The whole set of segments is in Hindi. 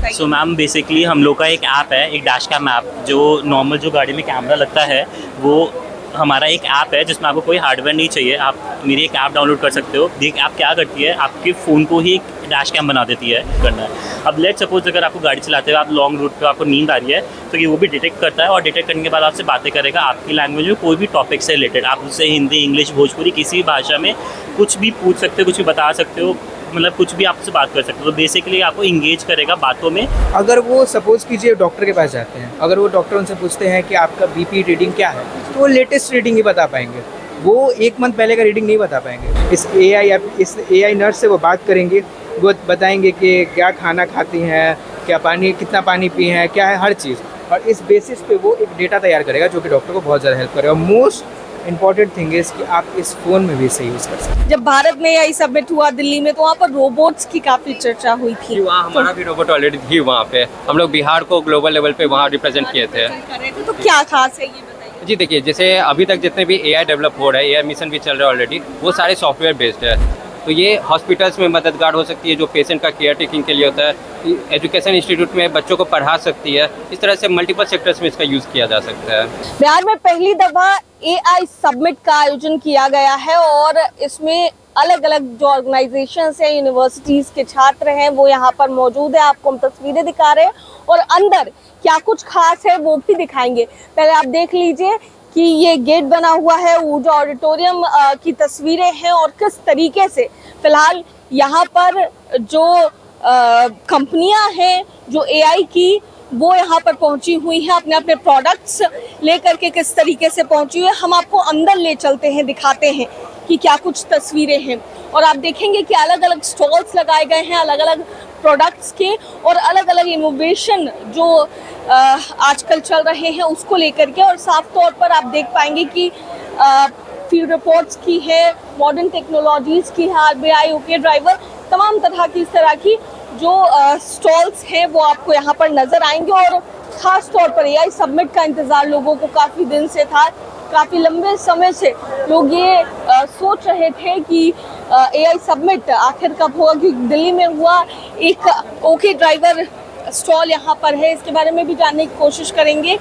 बताइए। सो मैम बेसिकली हम लोग का एक ऐप है, एक डैश कैम ऐप, जो नॉर्मल जो गाड़ी में कैमरा लगता है वो हमारा एक ऐप है जिसमें आपको कोई हार्डवेयर नहीं चाहिए। आप मेरी एक ऐप डाउनलोड कर सकते हो। ये ऐप क्या करती है, आपके फ़ोन को ही एक डैश कैम बना देती है करना है। अब लेट सपोज अगर आपको गाड़ी चलाते हुए आप लॉन्ग रूट पे आपको नींद आ रही है तो ये वो भी डिटेक्ट करता है और डिटेक्ट करने के बाद आपसे बातें करेगा आपकी लैंग्वेज में, कोई भी टॉपिक से रिलेटेड। आप उससे हिंदी, इंग्लिश, भोजपुरी किसी भी भाषा में कुछ भी पूछ सकते हो, कुछ भी बता सकते हो, मतलब कुछ भी आपसे बात कर सकते हो। तो बेसिकली आपको इंगेज करेगा बातों में। अगर वो सपोज कीजिए डॉक्टर के पास जाते हैं, अगर वो डॉक्टर उनसे पूछते हैं कि आपका बीपी रीडिंग क्या है, तो वो लेटेस्ट रीडिंग ही बता पाएंगे, वो एक मंथ पहले का रीडिंग नहीं बता पाएंगे। इस एआई नर्स से वो बात करेंगे, वो बताएंगे कि क्या खाना खाती हैं, क्या पानी, कितना पानी पिए हैं, क्या है, हर चीज़। और इस बेसिस पे वो एक डेटा तैयार करेगा जो कि डॉक्टर को बहुत ज़्यादा हेल्प करेगा। मोस्ट इंपॉर्टेंट थिंग इज़ कि आप इस फ़ोन में भी इसे यूज़ कर सकते हैं। जब भारत में एआई समिट हुआ दिल्ली में तो वहाँ पर रोबोट्स की काफी चर्चा हुई थी। वहाँ हमारा भी रोबोट ऑलरेडी थी वहाँ पे। हम लोग बिहार को ग्लोबल लेवल पे वहाँ रिप्रेजेंट किए थे। तो क्या खास है ये बताइए। जी देखिए, जैसे अभी तक जितने भी एआई डेवलप हो रहा है, एआई मिशन भी चल रहा है ऑलरेडी, वो सारे सॉफ्टवेयर बेस्ड है। तो ये हॉस्पिटल्स में मददगार हो सकती है, जो पेशेंट का केयर टेकिंग के लिए होता है। एजुकेशन इंस्टीट्यूट में बच्चों को पढ़ा सकती है। इस तरह से मल्टीपल सेक्टर्स में इसका यूज़ किया जा सकता है। बिहार में पहली दफा एआई समिट का आयोजन किया गया है और इसमें अलग अलग जो ऑर्गेनाइजेशंस हैं, यूनिवर्सिटीज के छात्र हैं, वो यहाँ पर मौजूद है। आपको हम तस्वीरें दिखा रहे हैं और अंदर क्या कुछ खास है वो भी दिखाएंगे। पहले आप देख लीजिए कि ये गेट बना हुआ है, वो जो ऑडिटोरियम की तस्वीरें हैं और किस तरीके से फिलहाल यहाँ पर जो कंपनियां हैं जो एआई की, वो यहाँ पर पहुंची हुई हैं अपने अपने प्रोडक्ट्स लेकर के, किस तरीके से पहुंची हुई है। हम आपको अंदर ले चलते हैं, दिखाते हैं कि क्या कुछ तस्वीरें हैं। और आप देखेंगे कि अलग अलग स्टॉल्स लगाए गए हैं अलग अलग प्रोडक्ट्स के, और अलग अलग इनोवेशन जो आजकल चल रहे हैं उसको लेकर के। और साफ तौर पर आप देख पाएंगे कि फील्ड रिपोर्ट्स की है, मॉडर्न टेक्नोलॉजीज़ की है, आरबीआई, ओके ड्राइवर, तमाम तरह की इस तरह की जो स्टॉल्स हैं वो आपको यहाँ पर नज़र आएंगे। और ख़ास तौर पर एआई समिट का इंतज़ार लोगों को काफ़ी दिन से था। काफ़ी लंबे समय से लोग ये सोच रहे थे कि एआई समिट आखिर कब होगा, क्योंकि दिल्ली में हुआ। एक ओके ड्राइवर स्टॉल यहाँ पर है, इसके बारे में भी जानने की कोशिश करेंगे।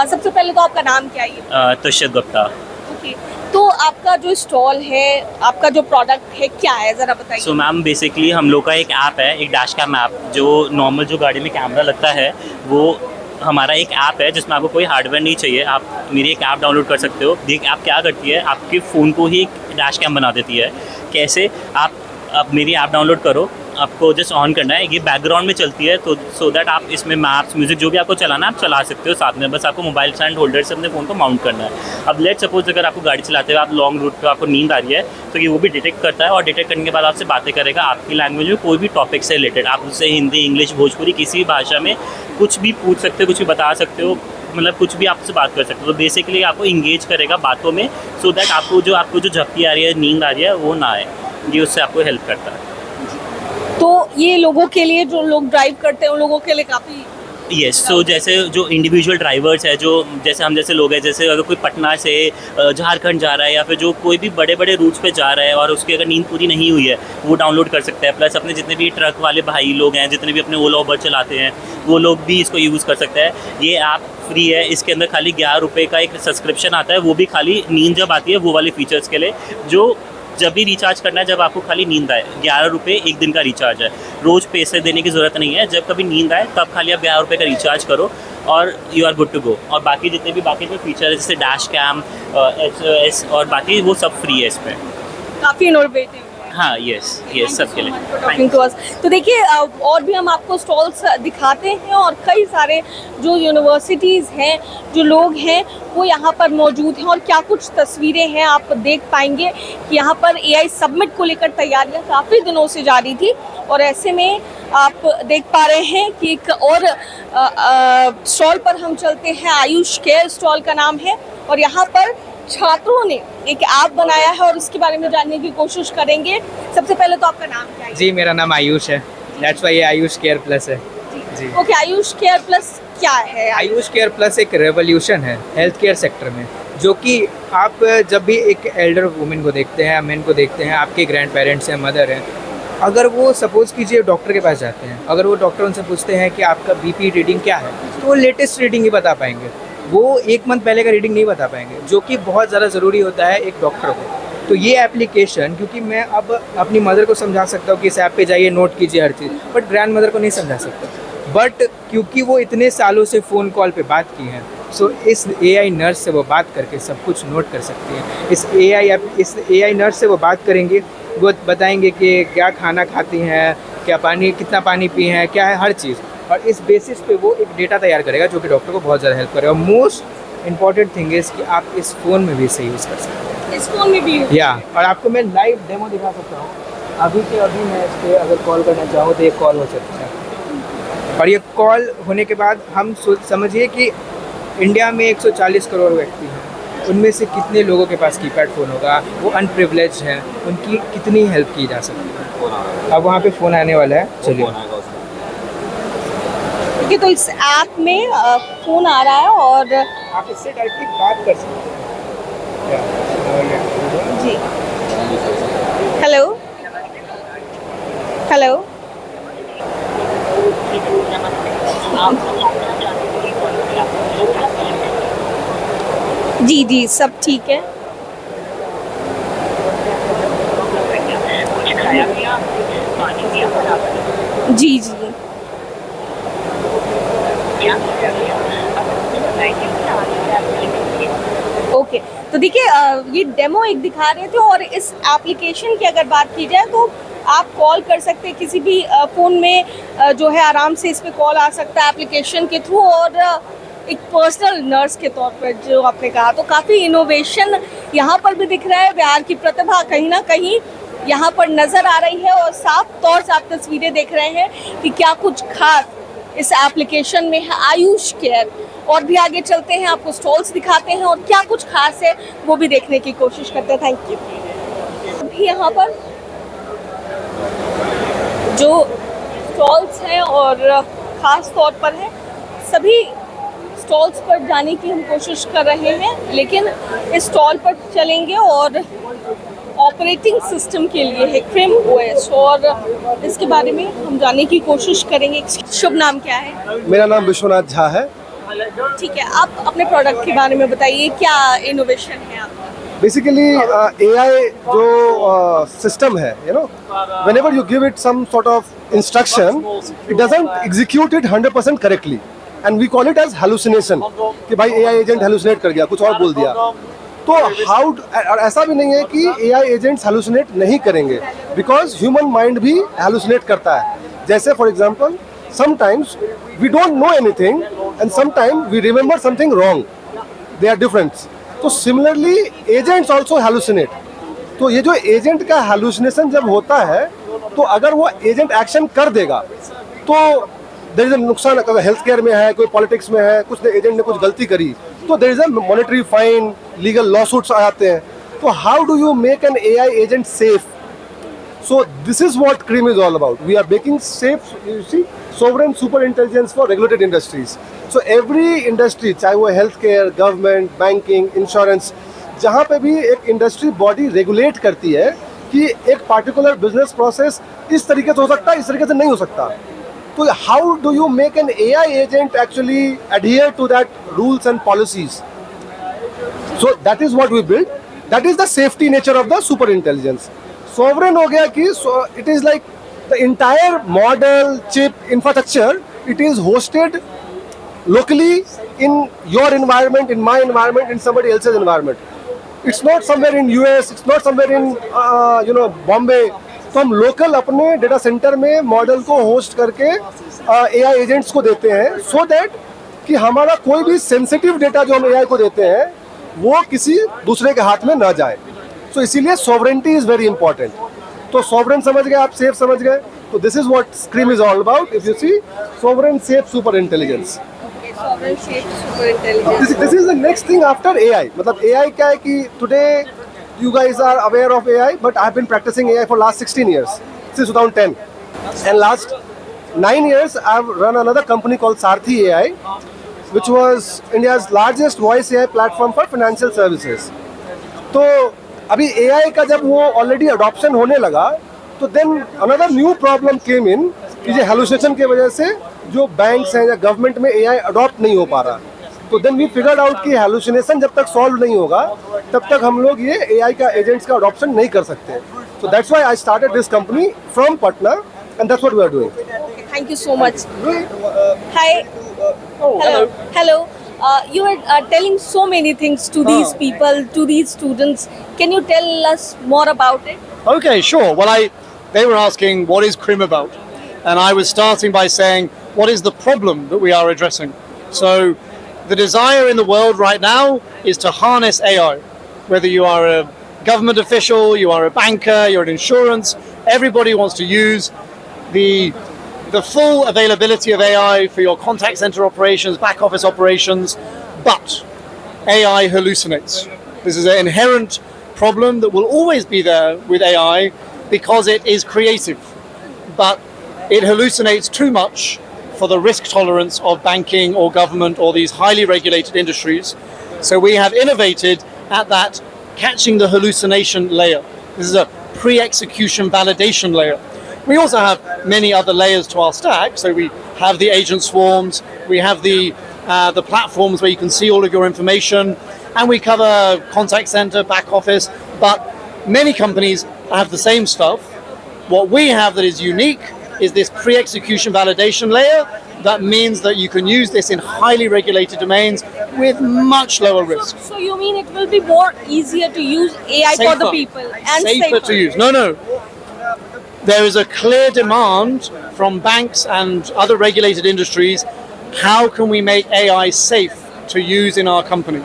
सबसे पहले तो आपका नाम क्या है? तुष्यंत गुप्ता। ओके, तो आपका जो स्टॉल है, आपका जो प्रोडक्ट है क्या है, ज़रा बताइए। सो मैम बेसिकली हम लोग का एक ऐप है, एक डैश कैम ऐप, जो नॉर्मल जो गाड़ी में कैमरा लगता है वो हमारा एक ऐप है जिसमें आपको कोई हार्डवेयर नहीं चाहिए। आप मेरी एक ऐप डाउनलोड कर सकते हो। ये ऐप क्या करती है, आपके फ़ोन को ही एक डैश कैम बना देती है। कैसे, आप मेरी ऐप डाउनलोड करो, आपको जस्ट ऑन करना है, ये बैकग्राउंड में चलती है, तो सो दैट आप इसमें मैप्स, म्यूज़िक जो भी आपको चलाना है आप चला सकते हो साथ में। बस आपको मोबाइल स्टैंड होल्डर से अपने फ़ोन को माउंट करना है। अब लेट सपोज अगर आपको गाड़ी चलाते हुए आप लॉन्ग रूट पे आपको नींद आ रही है तो ये वो भी डिटेक्ट करता है और डिटेक्ट करने के बाद आपसे बातें करेगा आपकी लैंग्वेज में, कोई भी टॉपिक से रिलेटेड। आप उससे हिंदी, इंग्लिश, भोजपुरी किसी भी भाषा में कुछ भी पूछ सकते हो, कुछ भी बता सकते हो, मतलब कुछ भी आपसे बात कर सकते हो। तो बेसिकली आपको इंगेज करेगा बातों में, सो दैट आपको जो झपकी आ रही है, नींद आ रही है, वो ना आए। ये उससे आपको हेल्प करता है। तो ये लोगों के लिए, जो लोग ड्राइव करते हैं उन लोगों के लिए काफ़ी यस। सो जैसे जो इंडिविजुअल ड्राइवर्स है, जो जैसे हम जैसे लोग हैं, जैसे अगर कोई पटना से झारखंड जा रहा है या फिर जो कोई भी बड़े बड़े रूट्स पे जा रहा है और उसकी अगर नींद पूरी नहीं हुई है, वो डाउनलोड कर सकते हैं। प्लस अपने जितने भी ट्रक वाले भाई लोग हैं, जितने भी अपने ओला उबर चलाते हैं, वो लोग भी इसको यूज़ कर सकते हैं। ये ऐप फ्री है, इसके अंदर खाली 11 रुपये का एक सब्सक्रिप्शन आता है, वो भी खाली नींद जब आती है वो वाले फीचर्स के लिए, जो जब भी रिचार्ज करना है जब आपको खाली नींद आए। 11 रुपये एक दिन का रिचार्ज है, रोज़ पैसे देने की ज़रूरत नहीं है। जब कभी नींद आए तब खाली आप 11 रुपये का रिचार्ज करो और you are good to go. और बाकी जितने भी बाकी जो फीचर है जैसे डैश कैम, SOS और बाकी, वो सब फ्री है इसमें। काफ़ी इनोवेटिव। हाँ, यस सबके लिए। Talking to us. तो देखिए और भी हम आपको स्टॉल्स दिखाते हैं और कई सारे जो यूनिवर्सिटीज़ हैं, जो लोग हैं, वो यहाँ पर मौजूद हैं। और क्या कुछ तस्वीरें हैं आप देख पाएंगे कि यहाँ पर एआई समिट को लेकर तैयारियाँ काफ़ी दिनों से जारी थी। और ऐसे में आप देख पा रहे हैं कि एक और स्टॉल पर हम चलते हैं, आयुष केयर स्टॉल का नाम है। और यहाँ पर छात्रों ने एक ऐप बनाया है और इसके बारे में जानने की कोशिश करेंगे। सबसे पहले तो आपका नाम क्या है? जी, मेरा नाम आयुष है, दैट्स वाई ये आयुष केयर प्लस है। जी। ओके, आयुष केयर प्लस क्या है? आयुष केयर प्लस एक रेवोल्यूशन है हेल्थ केयर सेक्टर में, जो कि आप जब भी एक एल्डर वुमेन को देखते हैं, मेन को देखते हैं, आपके ग्रैंड पेरेंट्स हैं, मदर हैं, अगर वो सपोज़ कीजिए डॉक्टर के पास जाते हैं, अगर वो डॉक्टर उनसे पूछते हैं कि आपका बीपी रीडिंग क्या है, तो वो लेटेस्ट रीडिंग ही बता पाएंगे। वो 1 मंथ पहले का रीडिंग नहीं बता पाएंगे, जो कि बहुत ज़्यादा ज़रूरी होता है एक डॉक्टर को। तो ये एप्लीकेशन, क्योंकि मैं अब अपनी मदर को समझा सकता हूँ कि इस ऐप पे जाइए, नोट कीजिए हर चीज़, बट ग्रैंड मदर को नहीं समझा सकता। बट क्योंकि वो इतने सालों से फ़ोन कॉल पे बात की है, सो इस AI नर्स से वो बात करके सब कुछ नोट कर सकती है। इस AI नर्स से वो बात करेंगे, वो बताएंगे कि क्या खाना खाती हैं, क्या पानी, कितना पानी पी हैं, क्या है, हर चीज़। और इस बेसिस पे वो एक डेटा तैयार करेगा जो कि डॉक्टर को बहुत ज़्यादा हेल्प करेगा। मोस्ट इंपॉर्टेंट थिंग इज़ कि आप इस फ़ोन में भी इसे यूज़ कर सकते हैं। इस फोन में भी या और आपको मैं लाइव डेमो दिखा सकता हूँ। अभी के अभी मैं इस पर अगर कॉल करना चाहूँ तो एक कॉल हो सकता है। और ये कॉल होने के बाद हम समझिए कि इंडिया में 140 करोड़ व्यक्ति हैं, उनमें से कितने लोगों के पास कीपैड फ़ोन होगा, वो अनप्रिविलेज्ड हैं, उनकी कितनी हेल्प की जा सकती है। अब वहाँ पे फ़ोन आने वाला है, चलिए। क्योंकि तो इस ऐप में फ़ोन आ रहा है और आप इससे डायरेक्टली बात कर सकते हैं। जी, हेलो हेलो, जी जी, सब ठीक है। जी जी, ओके। तो देखिए ये डेमो एक दिखा रहे थे और इस एप्लीकेशन की अगर बात की जाए तो आप कॉल कर सकते हैं किसी भी फ़ोन में, जो है आराम से इस पे कॉल आ सकता है एप्लीकेशन के थ्रू, और एक पर्सनल नर्स के तौर पर जो आपने कहा, तो काफ़ी इनोवेशन यहाँ पर भी दिख रहा है। बिहार की प्रतिभा कहीं ना कहीं यहाँ पर नज़र आ रही है और साफ तौर से आप तस्वीरें देख रहे हैं कि क्या कुछ खास इस एप्लीकेशन में है। आयुष केयर, और भी आगे चलते हैं, आपको स्टॉल्स दिखाते हैं और क्या कुछ खास है वो भी देखने की कोशिश करते हैं। Thank you. अभी यहाँ पर जो स्टॉल्स हैं और ख़ास तौर पर है, सभी स्टॉल्स पर जाने की हम कोशिश कर रहे हैं, लेकिन इस स्टॉल पर चलेंगे और ऑपरेटिंग सिस्टम के लिए है क्रिम OS, और इसके बारे में हम जानने की कोशिश करेंगे। शुभ नाम क्या है? मेरा नाम विश्वनाथ झा है। ठीक है, आप अपने प्रोडक्ट के बारे में बताइए, क्या इनोवेशन है आपका? बेसिकली AI जो सिस्टम है, you know, whenever you give it some sort of instruction, it doesn't execute it 100% correctly, and we call it as hallucination कि भाई AI एजेंट hallucinate कर गया, कुछ और बोल दिया। तो और ऐसा भी नहीं है कि AI एजेंट्स hallucinate नहीं करेंगे, because human mind भी hallucinate करता है। जैसे for example, sometimes we don't know anything and sometimes we remember something wrong, they are different। तो सिमिलरली एजेंट्स ऑल्सो हैलुसिनेट। तो ये जो एजेंट का हैलुसिनेशन जब होता है, तो अगर वो एजेंट एक्शन कर देगा तो देयर इज अ नुकसान। अगर हेल्थ केयर में है, कोई पॉलिटिक्स में है, कुछ एजेंट ने कुछ गलती करी तो there is a monetary fine, legal lawsuits आ जाते हैं। तो how do you make an AI agent safe? So this is what CREAM is all about. We are making safe, you see, sovereign super intelligence for regulated industries. So every industry, चाहे वो healthcare, government, banking, insurance, जहाँ पे भी एक industry body regulate करती है कि एक particular business process इस तरीके से हो सकता है, इस तरीके से नहीं हो सकता। तो how do you make an AI agent actually adhere to that rules and policies? So that is what we build. That is the safety nature of the super intelligence. Sovereign हो गया कि it is like the entire model, chip, infrastructure, it is hosted locally in your environment, in my environment, in somebody else's environment. It's not somewhere in US, it's not somewhere in Bombay. तो हम लोकल अपने डेटा सेंटर में मॉडल को होस्ट करके AI एजेंट्स को देते हैं, सो दैट कि हमारा कोई भी सेंसिटिव डेटा जो हम AI को देते हैं वो किसी दूसरे के हाथ में ना जाए। तो इसीलिए सॉवरेंटी इज वेरी इंपॉर्टेंट। तो सॉवरेन समझ गए आप, सेफ समझ गए, तो this is what scream is all about. If you see, sovereign safe super intelligence, this is the next thing after AI। मतलब AI क्या है कि today you guys are aware of AI, but I have been practising AI for last 16 years, since 2010, and last 9 years I have run another company called Sarthi AI, which was India's largest voice AI platform for financial services. तो अभी AI का जब वो ऑलरेडी अडॉप्शन होने लगा, तो देन अनदर न्यू प्रॉब्लम केम इन कि ये हेलुसिनेशन की वजह से जो बैंक्स हैं या गवर्नमेंट में एआई अडॉप्ट नहीं हो पा रहा। तो देन वी फिगर्ड आउट कि हेलुसिनेशन जब तक सॉल्व नहीं होगा तब तक हम लोग ये एआई का एजेंट्स का अडॉप्शन नहीं कर सकते। So that's why I started this company from Patna and that's what we are doing. Thank you so much. Hi, hello, hello. You are telling so many things to these people, to these students. Can you tell us more about it? Okay, sure. Well, they were asking what is Crim about, and I was starting by saying what is the problem that we are addressing. So, the desire in the world right now is to harness AI. Whether you are a government official, you are a banker, you're in insurance, everybody wants to use the full availability of AI for your contact center operations, back office operations, but AI hallucinates. This is an inherent problem that will always be there with AI because it is creative, but it hallucinates too much for the risk tolerance of banking or government or these highly regulated industries. So we have innovated at that catching the hallucination layer. This is a pre-execution validation layer. We also have many other layers to our stack. So we have the agent swarms, we have the platforms where you can see all of your information, and we cover contact center, back office. But many companies have the same stuff. What we have that is unique is this pre-execution validation layer. That means that you can use this in highly regulated domains with much lower risk. So you mean it will be more easier to use AI for the Safer. people and Safer to use. No. There is a clear demand from banks and other regulated industries. How can we make AI safe to use in our company?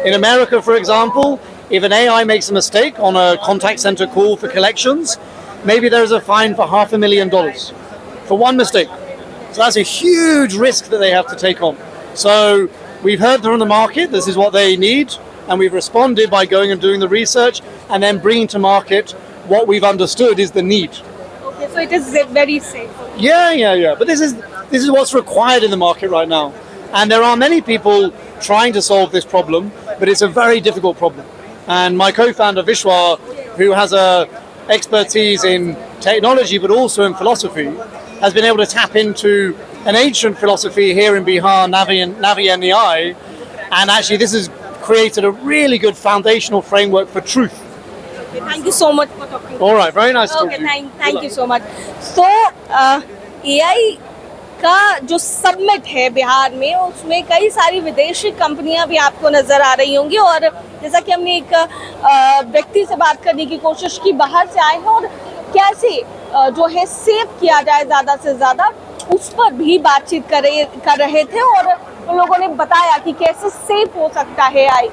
In America, for example, if an AI makes a mistake on a contact center call for collections, maybe there is a fine for $500,000 for one mistake. So that's a huge risk that they have to take on. So we've heard from the market, this is what they need, and we've responded by going and doing the research and then bringing to market what we've understood is the need. Okay, so it is very safe. Yeah. But this is what's required in the market right now. And there are many people trying to solve this problem, but it's a very difficult problem. And my co-founder Vishwa, who has a expertise in technology but also in philosophy, has been able to tap into an ancient philosophy here in Bihar, Navi and Nyai, and actually this has created a really good foundational framework for truth. Okay, thank you so much for talking. All right, very nice to talk Okay, to you. thank you so much. So AI का जो सबमिट है बिहार में उसमें कई सारी विदेशी कंपनियां भी आपको नजर आ रही होंगी, और जैसा कि हमने एक व्यक्ति से बात करने की कोशिश की, बाहर से आए हैं और कैसे जो है सेव किया जाए ज़्यादा से ज़्यादा, उस पर भी बातचीत कर रहे थे, और उन लोगों ने बताया कि कैसे सेव हो सकता है AI।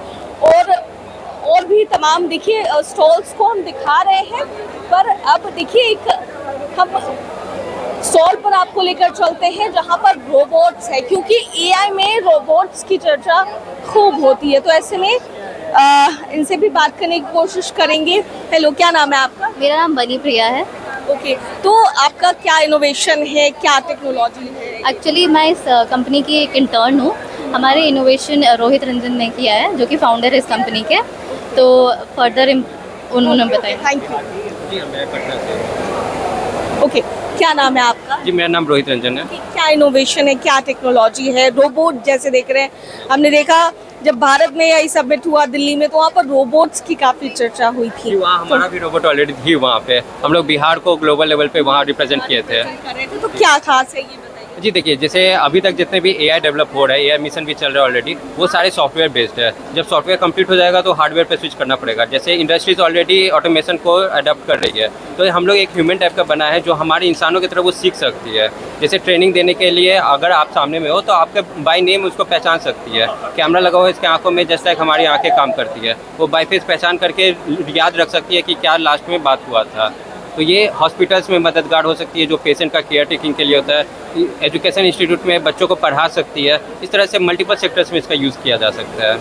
और भी तमाम देखिए स्टॉल्स को हम दिखा रहे हैं, पर अब देखिए एक हम स्टॉल पर आपको लेकर चलते हैं जहां पर रोबोट्स है, क्योंकि AI में रोबोट्स की चर्चा खूब होती है, तो ऐसे में इनसे भी बात करने की कोशिश करेंगे। हेलो, क्या नाम है आपका? मेरा नाम बनी प्रिया है। ओके, तो आपका क्या इनोवेशन है, क्या टेक्नोलॉजी है? एक्चुअली मैं इस कंपनी की एक इंटर्न हूँ। हमारे इनोवेशन रोहित रंजन ने किया है, जो कि फाउंडर है इस कंपनी के, तो फर्दर उन्होंने बताया। Thank you. जी मैं पटना से। ओके, क्या नाम है आपका? जी मेरा नाम रोहित रंजन है। क्या इनोवेशन है, क्या टेक्नोलॉजी है? रोबोट जैसे देख रहे हैं, हमने देखा जब भारत में AI सबमिट हुआ दिल्ली में, तो वहाँ पर रोबोट्स की काफ़ी चर्चा हुई थी। जी वहाँ हमारा भी रोबोट ऑलरेडी थी वहाँ पे, हम लोग बिहार को ग्लोबल लेवल पे वहाँ रिप्रेजेंट किए थे। तो क्या खास है ये बताइए। जी देखिए, जैसे अभी तक जितने भी AI डेवलप हो रहा है, AI मिशन भी चल रहा है ऑलरेडी, वो सारे सॉफ्टवेयर बेस्ड है। जब सॉफ्टवेयर कंप्लीट हो जाएगा तो हार्डवेयर पे स्विच करना पड़ेगा। जैसे इंडस्ट्रीज ऑलरेडी ऑटोमेशन को अडॉप्ट कर रही है, तो हम लोग एक ह्यूमन टाइप का बना है जो हमारे इंसानों की तरह वो सीख सकती है। जैसे ट्रेनिंग देने के लिए अगर आप सामने में हो तो आपके बाय नेम उसको पहचान सकती है। कैमरा लगा हुआ है इसके आंखों में, जस्ट लाइक हमारी आंखें काम करती है, वो बाय फेस पहचान करके याद रख सकती है कि क्या लास्ट में बात हुआ था। तो ये हॉस्पिटल्स में मददगार हो सकती है, जो पेशेंट का केयर टेकिंग के लिए होता है। एजुकेशन इंस्टीट्यूट में बच्चों को पढ़ा सकती है। इस तरह से मल्टीपल सेक्टर्स में इसका यूज़ किया जा सकता है।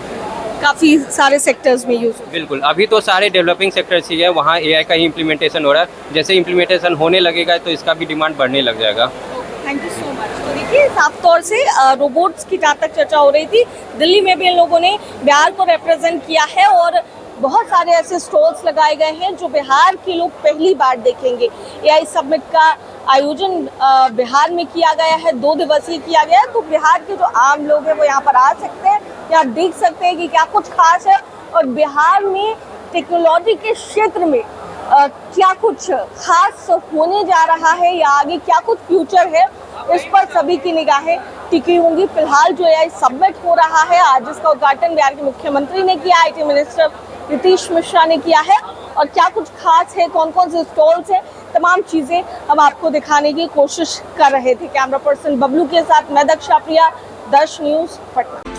काफ़ी सारे सेक्टर्स में यूज़। बिल्कुल, अभी तो सारे डेवलपिंग सेक्टर्स ही है, वहाँ AI का ही इम्प्लीमेंटेशन हो रहा है। जैसे इम्प्लीमेंटेशन होने लगेगा तो इसका भी डिमांड बढ़ने लग जाएगा। Thank you so much. तो देखिए, साफ तौर से रोबोट्स की जहाँ तक चर्चा हो रही थी, दिल्ली में भी इन लोगों ने बिहार को रिप्रेजेंट किया है, और बहुत सारे ऐसे स्टॉल्स लगाए गए हैं जो बिहार के लोग पहली बार देखेंगे। AI समिट का आयोजन बिहार में किया गया है, 2 दिवसीय किया गया है, तो बिहार के जो आम लोग हैं वो यहाँ पर आ सकते हैं, यहाँ देख सकते हैं कि क्या कुछ खास है और बिहार में टेक्नोलॉजी के क्षेत्र में क्या कुछ खास होने जा रहा है या आगे क्या कुछ फ्यूचर है, इस पर सभी की निगाहें टिकी होंगी। फिलहाल जो AI समिट हो रहा है, आज इसका उद्घाटन बिहार के मुख्यमंत्री ने किया, IT मिनिस्टर नीतीश मिश्रा ने किया है और क्या कुछ खास है, कौन कौन से स्टॉल्स हैं, तमाम चीज़ें हम आपको दिखाने की कोशिश कर रहे थे। कैमरा पर्सन बबलू के साथ मैं दक्षा प्रिया, दर्श न्यूज़ पटना।